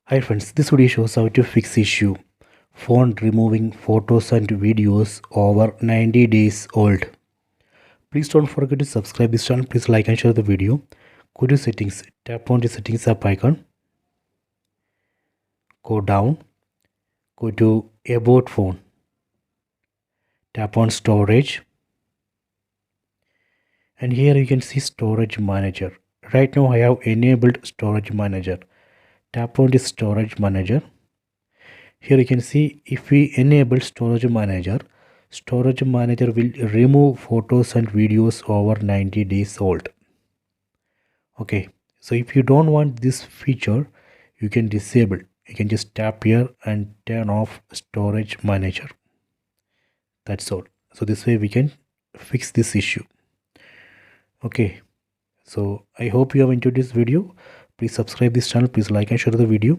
Hi friends, this video shows how to fix issue phone removing photos and videos over 90 days old. Please don't forget to subscribe this channel. Please like and share the video. Go to settings, tap on the settings app icon, go down, go to about phone, tap on storage, and here you can see storage manager. Right now I have enabled storage manager. Tap on the storage manager. Here you can see if we enable storage manager will remove photos and videos over 90 days old. Okay, so if you don't want this feature, you can disable. You can just tap here and turn off storage manager. That's all. So this way we can fix this issue. Okay, so I hope you have enjoyed this video. Please subscribe this channel. Please like and share the video.